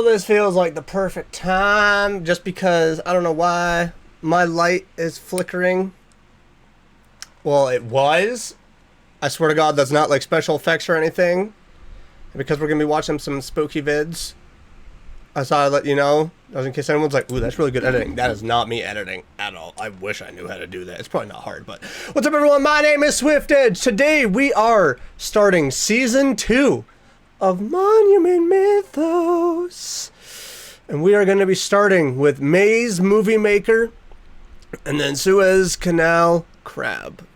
know this feels like the perfect time just because I don't know why my light is flickering. Well, it was. I swear to God, that's not like special effects or anything. Because we're going to be watching some spooky vids. I thought I'd let you know. Just in case anyone's like, ooh, that's really good editing. That is not me editing at all. I wish I knew how to do that. It's probably not hard, but... What's up, everyone? My name is Swift Edge. Today, we are starting Season 2 of Monument Mythos. And we are going to be starting with Maze Movie Maker and then Suez Canal Crab.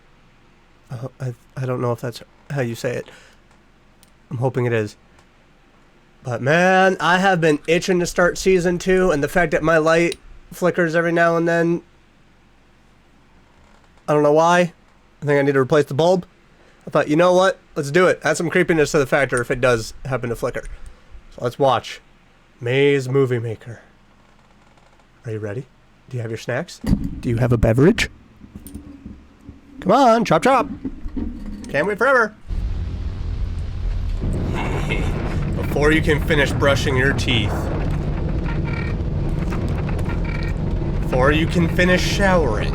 I don't know if that's how you say it. I'm hoping it is. But man, I have been itching to start Season 2, and the fact that my light flickers every now and then, I don't know why. I think I need to replace the bulb. I thought, you know what? Let's do it. Add some creepiness to the factor if it does happen to flicker. So let's watch Maze Movie Maker. Are you ready? Do you have your snacks? Do you have a beverage? Come on, chop chop. Can't wait forever. Before you can finish brushing your teeth. Before you can finish showering.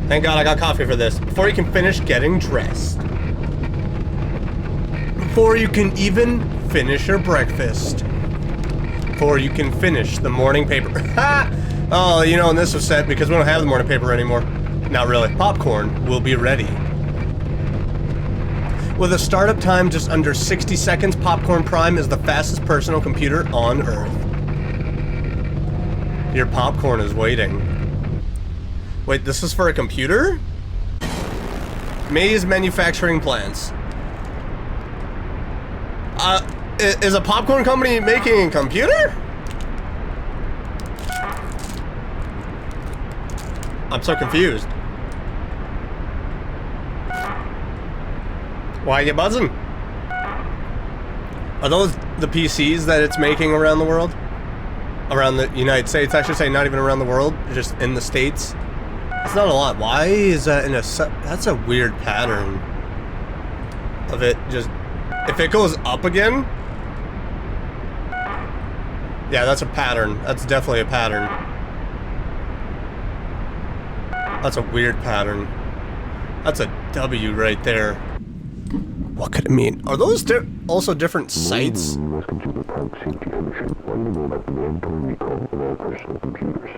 Thank God I got coffee for this. Before you can finish getting dressed. Before you can even finish your breakfast. Before you can finish the morning paper. Ha! Oh, you know, and this was set because we don't have the morning paper anymore. Not really. Popcorn will be ready. With a startup time just under 60 seconds, Popcorn Prime is the fastest personal computer on Earth. Your popcorn is waiting. Wait, this is for a computer? Maze manufacturing plants. Is a popcorn company making a computer? I'm so confused. Why are you buzzing? Are those the PCs that it's making around the world? Around the United States, I should say, not even around the world, just in the States. It's not a lot. Why is that in a... That's a weird pattern of it just... If it goes up again... Yeah, that's a pattern. That's definitely a pattern. That's a weird pattern. That's a W right there. What could it mean? Are those also different sites? Welcome to the Public Safety Commission. What do you know about the mandatory recall of all personal computers?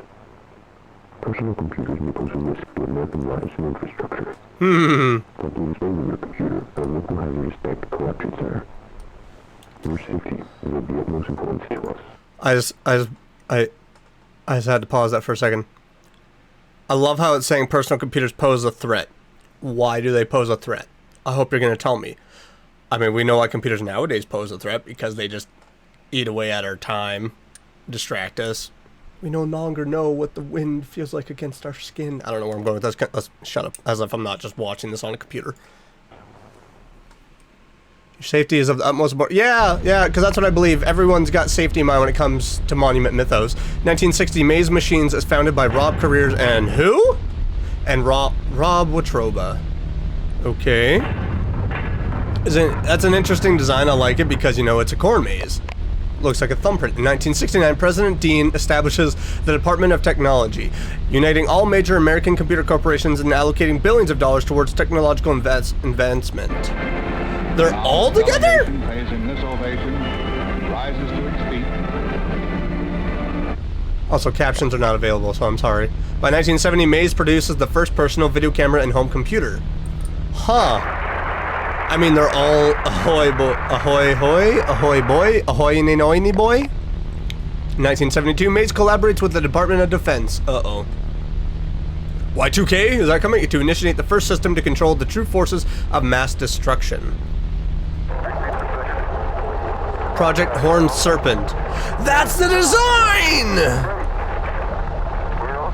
Personal computers may pose a risk to American lives and infrastructure. Don't be exposed to your computer at a local hazardous site collection center. Your safety is of the utmost importance to us. I just had to pause that for a second. I love how it's saying personal computers pose a threat. Why do they pose a threat? I hope you're going to tell me. I mean, we know why computers nowadays pose a threat because they just eat away at our time, distract us. We no longer know what the wind feels like against our skin. I don't know where I'm going with this. Let's shut up, as if I'm not just watching this on a computer. Your safety is of the utmost importance. Yeah, because that's what I believe. Everyone's got safety in mind when it comes to Monument Mythos. 1960, Maze Machines is founded by Rob Careers and who? And Rob Watroba. Okay. That's an interesting design. I like it because, you know, it's a corn maze. Looks like a thumbprint. In 1969, President Dean establishes the Department of Technology, uniting all major American computer corporations and allocating billions of dollars towards technological advancement. They're all together? Also, captions are not available, so I'm sorry. By 1970, Maze produces the first personal video camera and home computer. Huh. I mean, they're all ahoy boy, ahoy ninoini boy. In 1972, Maze collaborates with the Department of Defense. Uh-oh. Y2K, is that coming? To initiate the first system to control the true forces of mass destruction. Project Horned Serpent. That's the design!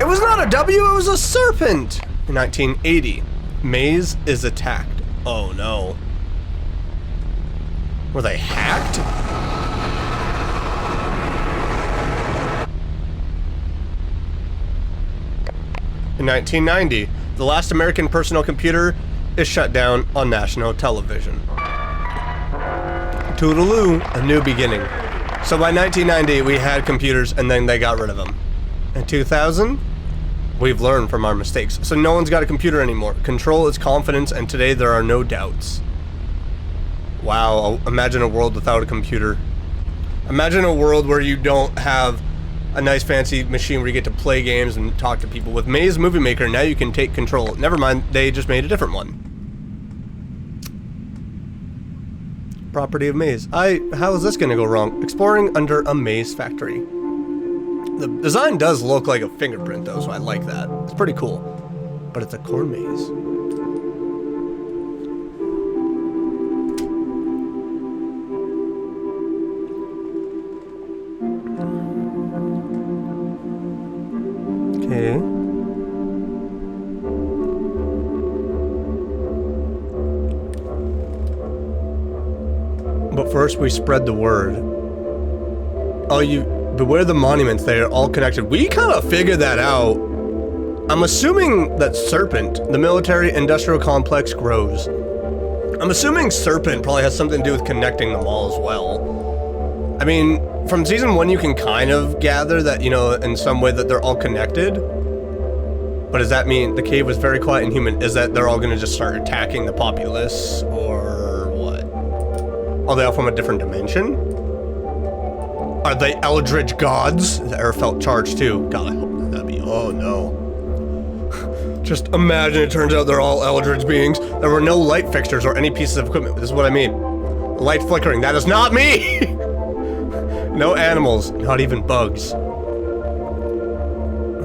It was not a W, it was a serpent! In 1980, Maze is attacked. Oh no. Were they hacked? In 1990, the last American personal computer is shut down on national television. Toodaloo, a new beginning. So by 1990, we had computers, and then they got rid of them. In 2000, we've learned from our mistakes. So no one's got a computer anymore. Control is confidence, and today there are no doubts. Wow, imagine a world without a computer. Imagine a world where you don't have a nice fancy machine where you get to play games and talk to people. With Maze Movie Maker, now you can take control. Never mind, they just made a different one. Property of Maze. How is this gonna go wrong? Exploring under a maze factory. The design does look like a fingerprint though, so I like that. It's pretty cool. But it's a corn maze. Okay. But first we spread the word. Oh, beware the monuments, they are all connected. We kind of figured that out. I'm assuming that Serpent, the military industrial complex, grows. I'm assuming Serpent probably has something to do with connecting them all as well. I mean, from season 1 you can kind of gather that, you know, in some way that they're all connected. But does that mean the cave was very quiet and human? Is that they're all gonna just start attacking the populace, or what? Are they all from a different dimension? Are they eldritch gods? The air felt charged too. God, I hope that'd be, oh no. Just imagine it turns out they're all eldritch beings. There were no light fixtures or any pieces of equipment. This is what I mean. Light flickering, that is not me! No animals, not even bugs.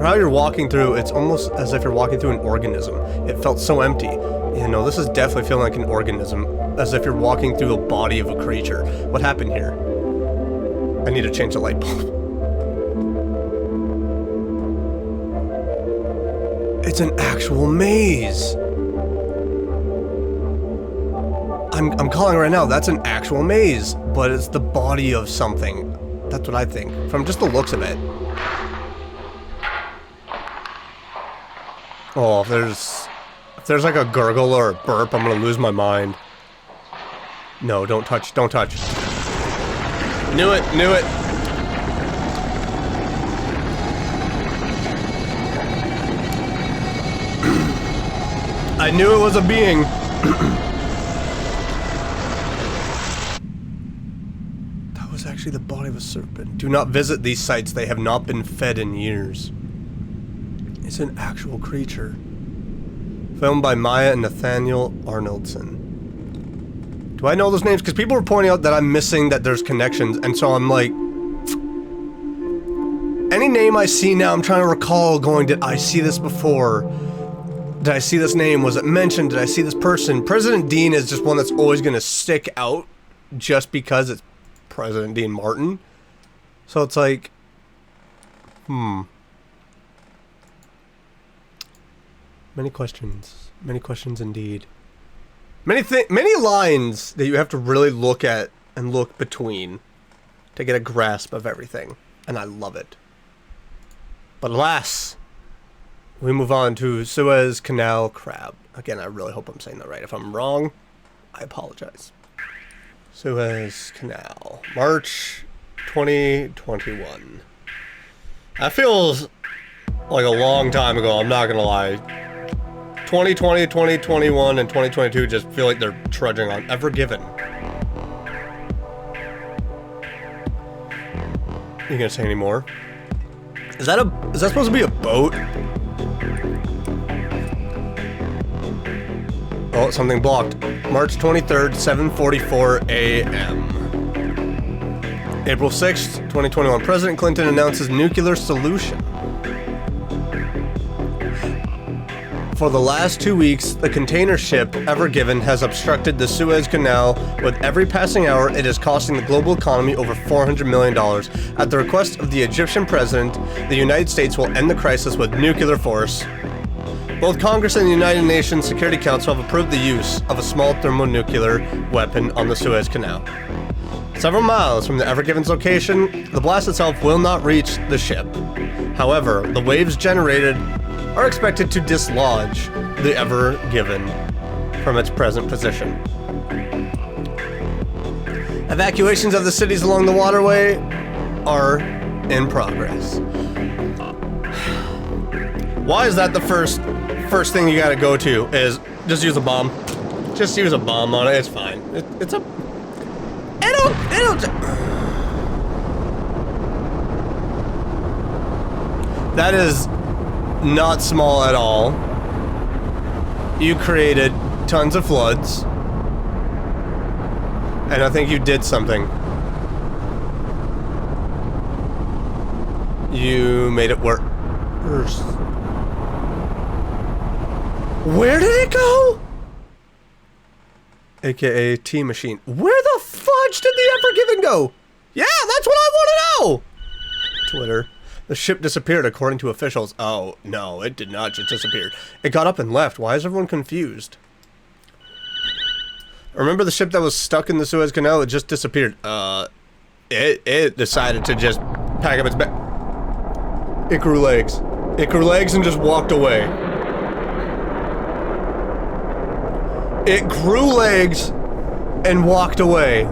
How you're walking through, it's almost as if you're walking through an organism. It felt so empty. You know, this is definitely feeling like an organism, as if you're walking through a body of a creature. What happened here? I need to change the light bulb. It's an actual maze. I'm calling right now, that's an actual maze, but it's the body of something. That's what I think, from just the looks of it. Oh, if there's like a gurgle or a burp, I'm gonna lose my mind. No, don't touch, don't touch. Knew it, knew it. I knew it was a being. That was actually the body of a serpent. Do not visit these sites, they have not been fed in years. It's an actual creature. Filmed by Maya and Nathaniel Arnoldson. Do I know those names? Because people were pointing out that I'm missing that there's connections, and so I'm like... Any name I see now, I'm trying to recall going, did I see this before? Did I see this name? Was it mentioned? Did I see this person? President Dean is just one that's always going to stick out just because it's President Dean Martin. So it's like... Many questions indeed. Many lines that you have to really look at and look between to get a grasp of everything, and I love it. But alas, we move on to Suez Canal Crab. Again, I really hope I'm saying that right. If I'm wrong, I apologize. Suez Canal, March 2021. That feels like a long time ago, I'm not gonna lie. 2020, 2021, and 2022 just feel like they're trudging on. Ever Given. You gonna say any more? Is that supposed to be a boat? Oh, something blocked. March 23rd, 7:44 a.m. April 6th, 2021. President Clinton announces nuclear solution. For the last 2 weeks, the container ship Ever Given has obstructed the Suez Canal. With every passing hour, it is costing the global economy over $400 million. At the request of the Egyptian president, the United States will end the crisis with nuclear force. Both Congress and the United Nations Security Council have approved the use of a small thermonuclear weapon on the Suez Canal. Several miles from the Ever Given's location, the blast itself will not reach the ship. However, the waves generated are expected to dislodge the Ever Given from its present position. Evacuations of the cities along the waterway are in progress. Why is that the first thing you gotta go to is just use a bomb? Just use a bomb on it, it's fine. It'll That is not small at all. You created tons of floods. And I think you did something. You made it worse. Where did it go? AKA T-Machine. Where the fudge did the Ever-Given go? Yeah, that's what I want to know! Twitter. The ship disappeared according to officials. Oh, no, it did not just disappear. It got up and left. Why is everyone confused? Remember the ship that was stuck in the Suez Canal? It just disappeared. It decided to just pack up its bag. It grew legs. It grew legs and just walked away. It grew legs and walked away.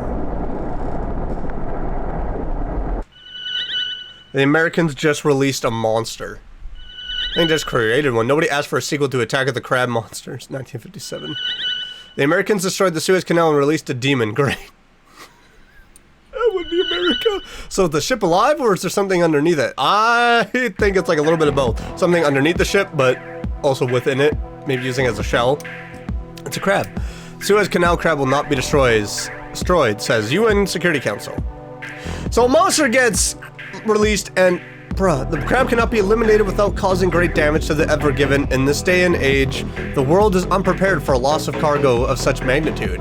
The Americans just released a monster. They just created one. Nobody asked for a sequel to Attack of the Crab Monsters, 1957. The Americans destroyed the Suez Canal and released a demon. Great. That would be America. So is the ship alive or is there something underneath it? I think it's like a little bit of both. Something underneath the ship, but also within it. Maybe using it as a shell. It's a crab. Suez Canal Crab will not be destroyed, says UN Security Council. So a monster gets released and, bruh, the crab cannot be eliminated without causing great damage to the Ever-Given. In this day and age, the world is unprepared for a loss of cargo of such magnitude.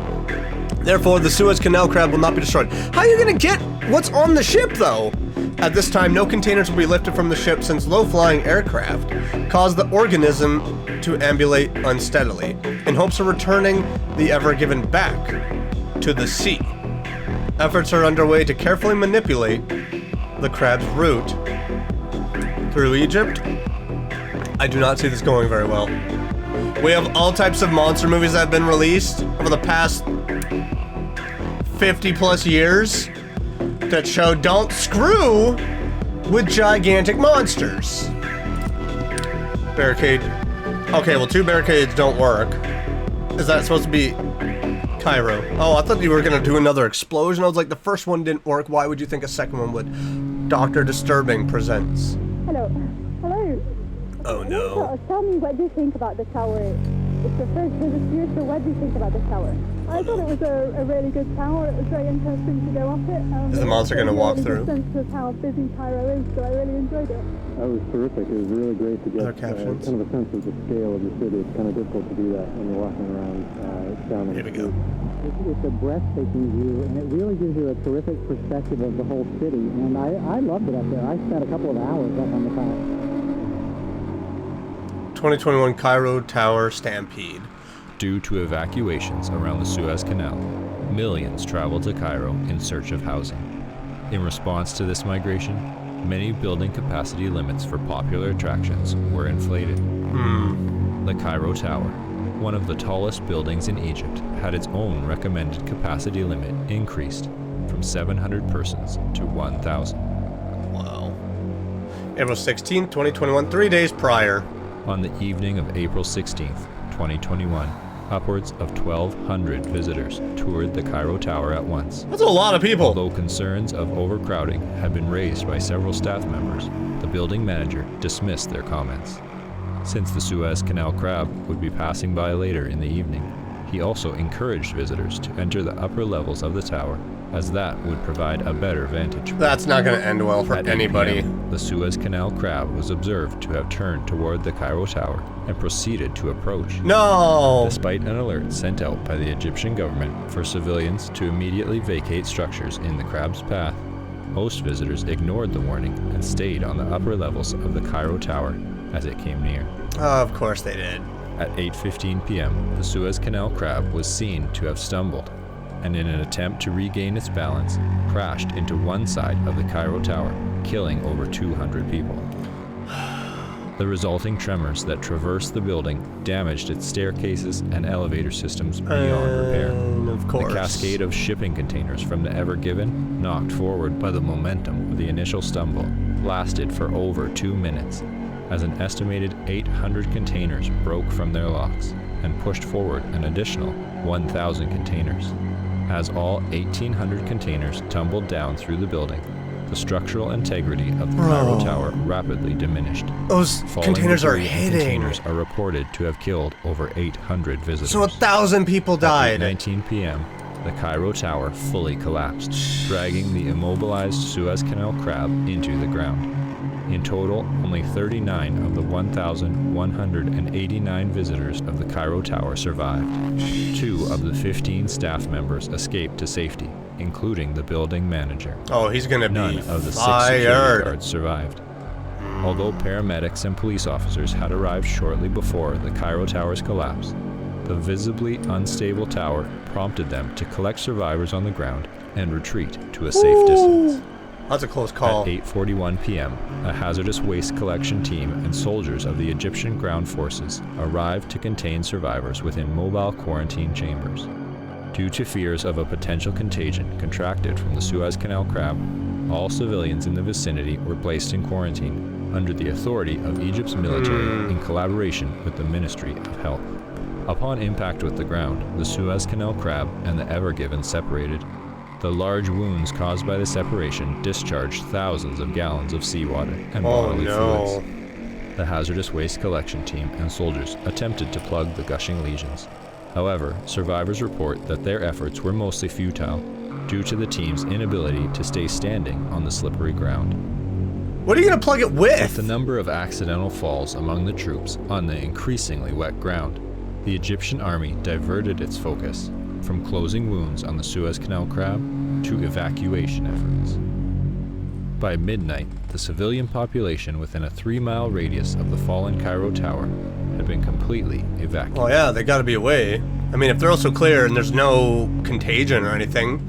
Therefore, the Suez Canal Crab will not be destroyed. How are you gonna get what's on the ship, though? At this time, no containers will be lifted from the ship since low-flying aircraft cause the organism to ambulate unsteadily, in hopes of returning the Ever-Given back to the sea. Efforts are underway to carefully manipulate the crab's route through Egypt. I do not see this going very well. We have all types of monster movies that have been released over the past 50 plus years that show don't screw with gigantic monsters. Barricade. Okay, well, 2 barricades don't work. Is that supposed to be Cairo? Oh, I thought you were gonna do another explosion. I was like, the first one didn't work. Why would you think a second one would? Dr. Disturbing presents. Hello. Hello. Oh no. Tell me, what do you think about the tower? It's the first visit here, so what do you think about the tower? I thought it was a really good tower. It was very interesting to go up it. Is the monster going to walk through? Sense of how busy Cairo is, so I really enjoyed it. That was terrific. It was really great to get kind of a sense of the scale of the city. It's kind of difficult to do that when you're walking around down in the street. It's a breathtaking view, and it really gives you a terrific perspective of the whole city. And I loved it up there. I spent a couple of hours up on the top. 2021 Cairo Tower Stampede. Due to evacuations around the Suez Canal, millions traveled to Cairo in search of housing. In response to this migration, many building capacity limits for popular attractions were inflated. The Cairo Tower, one of the tallest buildings in Egypt, had its own recommended capacity limit increased from 700 persons to 1,000. Wow. April 16th, 2021, 3 days prior. On the evening of April 16th, 2021, upwards of 1,200 visitors toured the Cairo Tower at once. That's a lot of people. Although concerns of overcrowding had been raised by several staff members, the building manager dismissed their comments. Since the Suez Canal Crab would be passing by later in the evening, he also encouraged visitors to enter the upper levels of the tower, as that would provide a better vantage. That's not going to end well for At 8 anybody. PM, the Suez Canal Crab was observed to have turned toward the Cairo Tower and proceeded to approach. No! Despite an alert sent out by the Egyptian government for civilians to immediately vacate structures in the crab's path, most visitors ignored the warning and stayed on the upper levels of the Cairo Tower as it came near. Oh, of course they did. At 8:15 p.m., the Suez Canal Crab was seen to have stumbled, and in an attempt to regain its balance, crashed into one side of the Cairo Tower, killing over 200 people. The resulting tremors that traversed the building damaged its staircases and elevator systems beyond repair. And of course. The cascade of shipping containers from the Ever Given, knocked forward by the momentum of the initial stumble, lasted for over 2 minutes, as an estimated 800 containers broke from their locks and pushed forward an additional 1,000 containers. As all 1,800 containers tumbled down through the building, the structural integrity of the Cairo Tower rapidly diminished. Those Falling containers are debris and hitting. Containers are reported to have killed over 800 visitors. So 1,000 people died. At 8:19 p.m., the Cairo Tower fully collapsed, dragging the immobilized Suez Canal Crab into the ground. In total, only 39 of the 1,189 visitors of the Cairo Tower survived. 2 of the 15 staff members escaped to safety, including the building manager. Oh, he's gonna None be of the 6 security fired. guards survived. Although paramedics and police officers had arrived shortly before the Cairo Tower's collapse, the visibly unstable tower prompted them to collect survivors on the ground and retreat to a safe distance. That's a close call. At 8:41 p.m., a hazardous waste collection team and soldiers of the Egyptian ground forces arrived to contain survivors within mobile quarantine chambers. Due to fears of a potential contagion contracted from the Suez Canal Crab, all civilians in the vicinity were placed in quarantine under the authority of Egypt's military in collaboration with the Ministry of Health. Upon impact with the ground, the Suez Canal Crab and the Ever Given separated. The large wounds caused by the separation discharged thousands of gallons of seawater and bodily fluids. The hazardous waste collection team and soldiers attempted to plug the gushing lesions. However, survivors report that their efforts were mostly futile due to the team's inability to stay standing on the slippery ground. What are you gonna plug it With with? the number of accidental falls among the troops on the increasingly wet ground, the Egyptian army diverted its focus from closing wounds on the Suez Canal Crab to evacuation efforts. By midnight, the civilian population within a 3-mile radius of the fallen Cairo Tower had been completely evacuated. Oh yeah, they gotta be away. I mean, if they're also clear and there's no contagion or anything,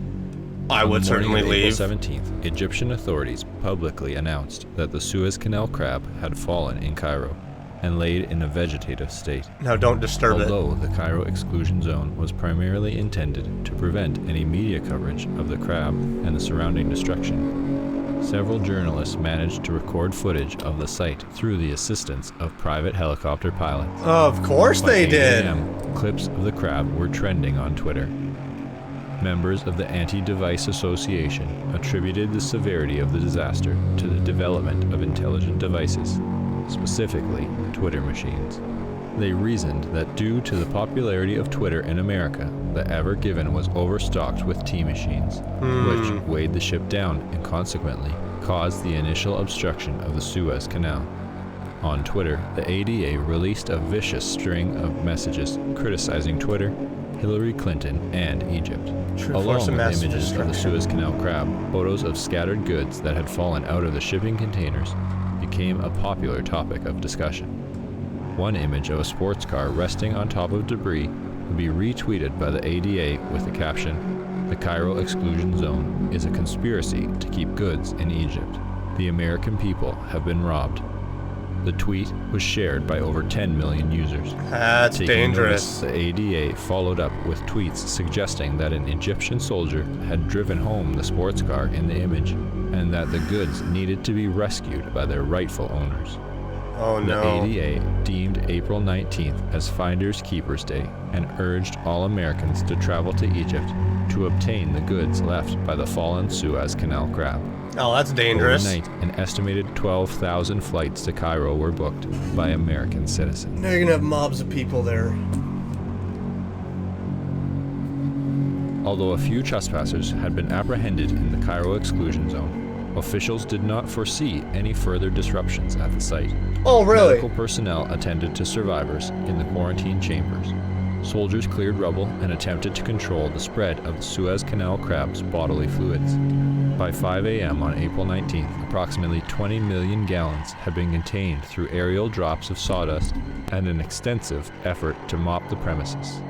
I would certainly leave. On April 17th, Egyptian authorities publicly announced that the Suez Canal Crab had fallen in Cairo and laid in a vegetative state. Now don't disturb it. Although the Cairo exclusion zone was primarily intended to prevent any media coverage of the crab and the surrounding destruction, several journalists managed to record footage of the site through the assistance of private helicopter pilots. Of course By they 8 did. a.m., clips of the crab were trending on Twitter. Members of the Anti-Device Association attributed the severity of the disaster to the development of intelligent devices, specifically Twitter machines. They reasoned that due to the popularity of Twitter in America, the Ever Given was overstocked with T machines, which weighed the ship down and consequently caused the initial obstruction of the Suez Canal. On Twitter, the ADA released a vicious string of messages criticizing Twitter, Hillary Clinton, and Egypt. Along with images of the Suez Canal Crab, photos of scattered goods that had fallen out of the shipping containers became a popular topic of discussion. One image of a sports car resting on top of debris would be retweeted by the ADA with the caption, "The Cairo exclusion zone is a conspiracy to keep goods in Egypt. The American people have been robbed." The tweet was shared by over 10 million users. That's Taking dangerous. notice, the ADA followed up with tweets suggesting that an Egyptian soldier had driven home the sports car in the image, and that the goods needed to be rescued by their rightful owners. Oh The no. ADA deemed April 19th as Finders Keepers Day and urged all Americans to travel to Egypt to obtain the goods left by the fallen Suez Canal Crab. Oh, that's dangerous. Overnight, an estimated 12,000 flights to Cairo were booked by American citizens. Now you're gonna have mobs of people there. Although a few trespassers had been apprehended in the Cairo exclusion zone, officials did not foresee any further disruptions at the site. Oh, really? Medical personnel attended to survivors in the quarantine chambers. Soldiers cleared rubble and attempted to control the spread of the Suez Canal Crab's bodily fluids. By 5 a.m. on April 19th, approximately 20 million gallons had been contained through aerial drops of sawdust and an extensive effort to mop the premises.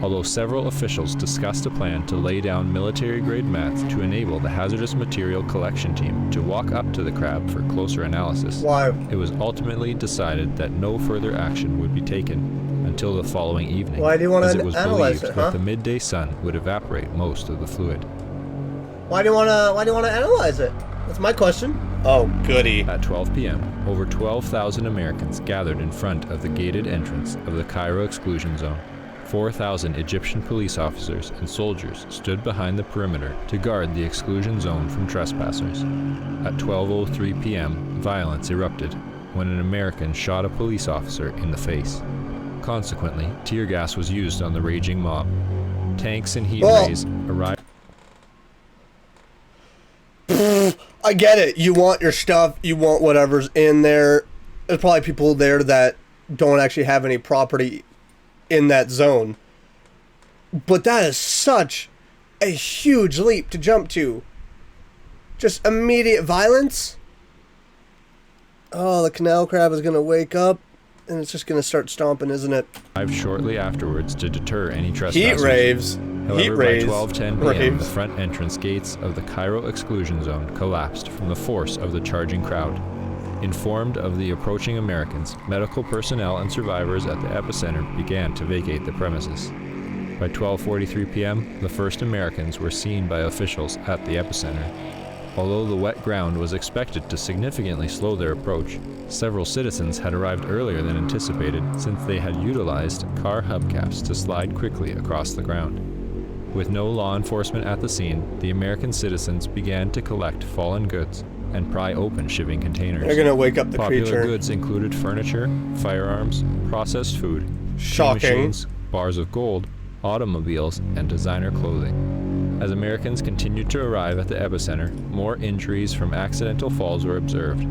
although several officials discussed a plan to lay down military-grade mats to enable the hazardous material collection team to walk up to the crab for closer analysis. Why? It was ultimately decided that no further action would be taken until the following evening, Why do you want as to it was analyze believed it, huh? that the midday sun would evaporate most of the fluid. Why do you want to analyze it? That's my question. Oh, goody. At 12 p.m., over 12,000 Americans gathered in front of the gated entrance of the Cairo exclusion zone. 4,000 Egyptian police officers and soldiers stood behind the perimeter to guard the exclusion zone from trespassers. At 12:03 p.m., violence erupted when an American shot a police officer in the face. Consequently, tear gas was used on the raging mob. Tanks and heat rays arrived. I get it. You want your stuff. You want whatever's in there. There's probably people there that don't actually have any property in that zone. But that is such a huge leap to jump to. Just immediate violence. Oh, the canal crab is going to wake up and it's just going to start stomping, isn't it? Arrived shortly afterwards to deter any trespassers. Heat raves. However, by 12:10 p.m., the front entrance gates of the Cairo exclusion zone collapsed from the force of the charging crowd. Informed of the approaching Americans, medical personnel and survivors at the epicenter began to vacate the premises. By 12:43 p.m., the first Americans were seen by officials at the epicenter. Although the wet ground was expected to significantly slow their approach, several citizens had arrived earlier than anticipated since they had utilized car hubcaps to slide quickly across the ground. With no law enforcement at the scene, the American citizens began to collect fallen goods and pry open shipping containers. They're gonna wake up the Popular creature. goods included furniture, firearms, processed food, Shocking. machines, bars of gold, automobiles, and designer clothing. As Americans continued to arrive at the epicenter, more injuries from accidental falls were observed.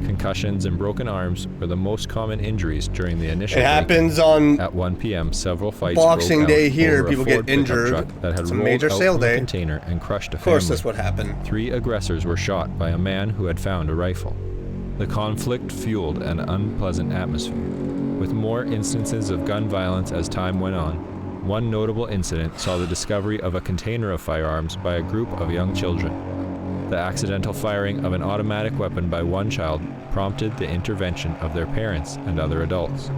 Concussions and broken arms were the most common injuries during the initial It happens on At 1 p.m., several fights Boxing broke Day out here. over a People Ford get pickup injured. truck that had It's a rolled major out sale from the day. container and crushed a Of course family. this would happen. 3 aggressors were shot by a man who had found a rifle. The conflict fueled an unpleasant atmosphere, with more instances of gun violence as time went on. One notable incident saw the discovery of a container of firearms by a group of young children. The accidental firing of an automatic weapon by one child prompted the intervention of their parents and other adults.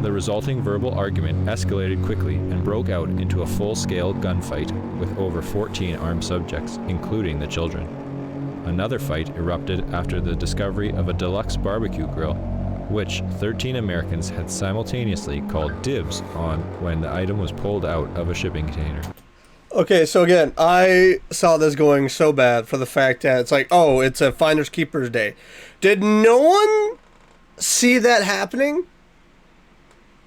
The resulting verbal argument escalated quickly and broke out into a full-scale gunfight with over 14 armed subjects, including the children. Another fight erupted after the discovery of a deluxe barbecue grill, which 13 Americans had simultaneously called dibs on when the item was pulled out of a shipping container. Okay, so again, I saw this going so bad for the fact that it's like, oh, it's a Finders Keepers Day. Did no one see that happening?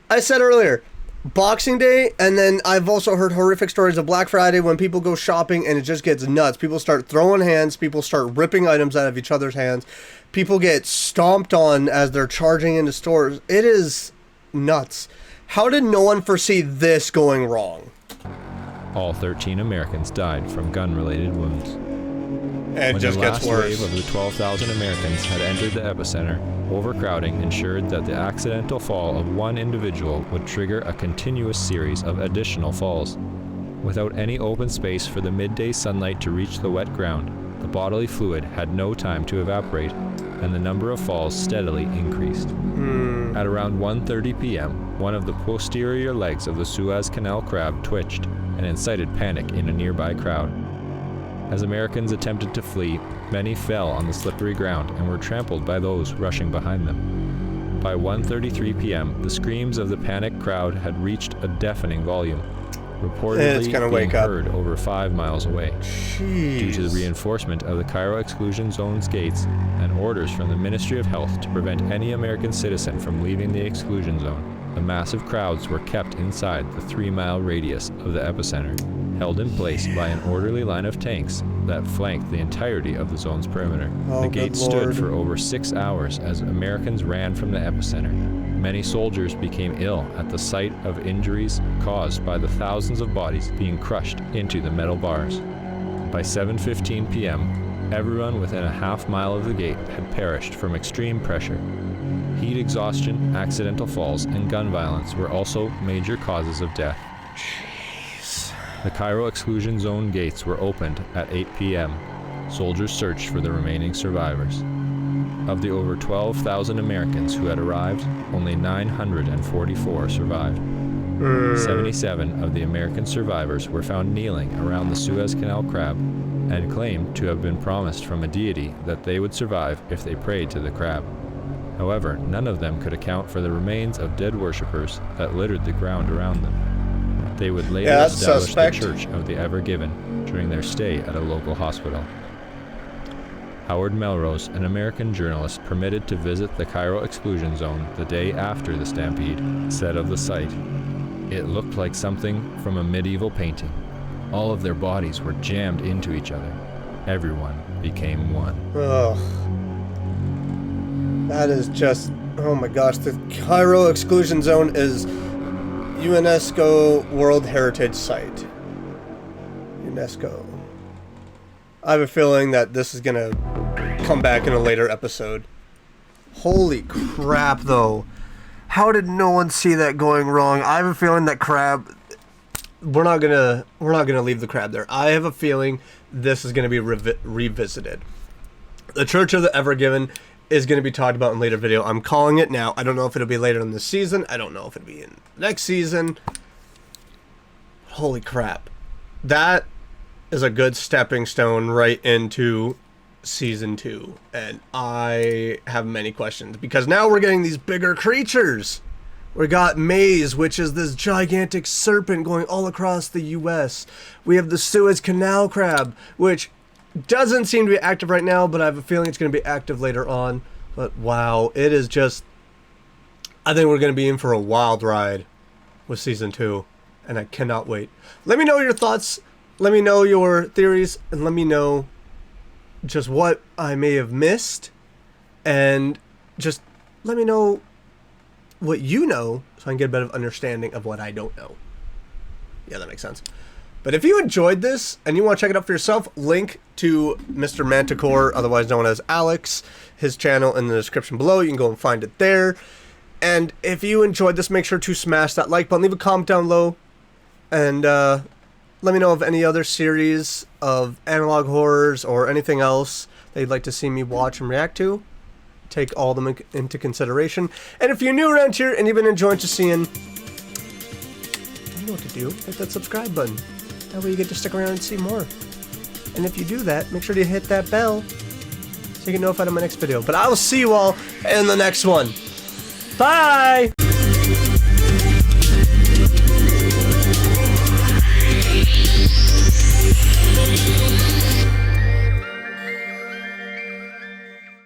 I said earlier, Boxing Day, and then I've also heard horrific stories of Black Friday when people go shopping and it just gets nuts. People start throwing hands, people start ripping items out of each other's hands. People get stomped on as they're charging into stores. It is nuts. How did no one foresee this going wrong? All 13 Americans died from gun-related wounds. And it When just the gets last worse. wave of the 12,000 Americans had entered the epicenter, overcrowding ensured that the accidental fall of one individual would trigger a continuous series of additional falls. Without any open space for the midday sunlight to reach the wet ground, the bodily fluid had no time to evaporate, and the number of falls steadily increased. At around 1:30 p.m., one of the posterior legs of the Suez Canal Crab twitched and incited panic in a nearby crowd. As Americans attempted to flee, many fell on the slippery ground and were trampled by those rushing behind them. By 1:33 p.m., the screams of the panicked crowd had reached a deafening volume, reportedly gonna being wake up. heard over 5 miles away. Due to the reinforcement of the Cairo exclusion zone's gates and orders from the Ministry of Health to prevent any American citizen from leaving the exclusion zone, the massive crowds were kept inside the 3-mile radius of the epicenter, held in place by an orderly line of tanks that flanked the entirety of the zone's perimeter. Oh, The good gates Lord. stood for over 6 hours as Americans ran from the epicenter. Many soldiers became ill at the sight of injuries caused by the thousands of bodies being crushed into the metal bars. By 7:15 p.m., everyone within a half-mile of the gate had perished from extreme pressure. Heat exhaustion, accidental falls, and gun violence were also major causes of death. The Cairo exclusion zone gates were opened at 8 p.m. Soldiers searched for the remaining survivors. Of the over 12,000 Americans who had arrived, only 944 survived. 77 of the American survivors were found kneeling around the Suez Canal Crab and claimed to have been promised from a deity that they would survive if they prayed to the crab. However, none of them could account for the remains of dead worshippers that littered the ground around them. They would later establish suspect. the Church of the Ever Given during their stay at a local hospital. Howard Melrose, an American journalist permitted to visit the Cairo exclusion zone the day after the stampede, said of the site, "It looked like something from a medieval painting. All of their bodies were jammed into each other. Everyone became one." Ugh. That is just, oh my gosh, the Cairo exclusion zone is UNESCO World Heritage Site. UNESCO. I have a feeling that this is gonna come back in a later episode. Holy crap, though. How did no one see that going wrong? I have a feeling that crab, we're not gonna leave the crab there. I have a feeling this is gonna be revisited. The Church of the Ever Given is going to be talked about in a later video. I'm calling it now. I don't know if it'll be later in this season. I don't know if it'll be in next season. Holy crap. That is a good stepping stone right into season 2. And I have many questions because now we're getting these bigger creatures. We got Maze, which is this gigantic serpent going all across the US. We have the Suez Canal Crab, which doesn't seem to be active right now, but I have a feeling it's going to be active later on. But wow, it is just, I think we're going to be in for a wild ride with season 2, and I cannot wait. Let me know your thoughts, let me know your theories, and let me know just what I may have missed, and just let me know what you know so I can get a better understanding of what I don't know. Yeah, that makes sense. But if you enjoyed this and you want to check it out for yourself, link to Mr. Manticore, otherwise known as Alex, his channel in the description below. You can go and find it there. And if you enjoyed this, make sure to smash that like button, leave a comment down below, and let me know of any other series of analog horrors or anything else that you'd like to see me watch and react to. Take all of them into consideration. And if you're new around here and you've been enjoying just seeing, you know what to do. Hit that subscribe button. That way you get to stick around and see more. And if you do that, make sure to hit that bell so you get notified of my next video. But I will see you all in the next one. Bye!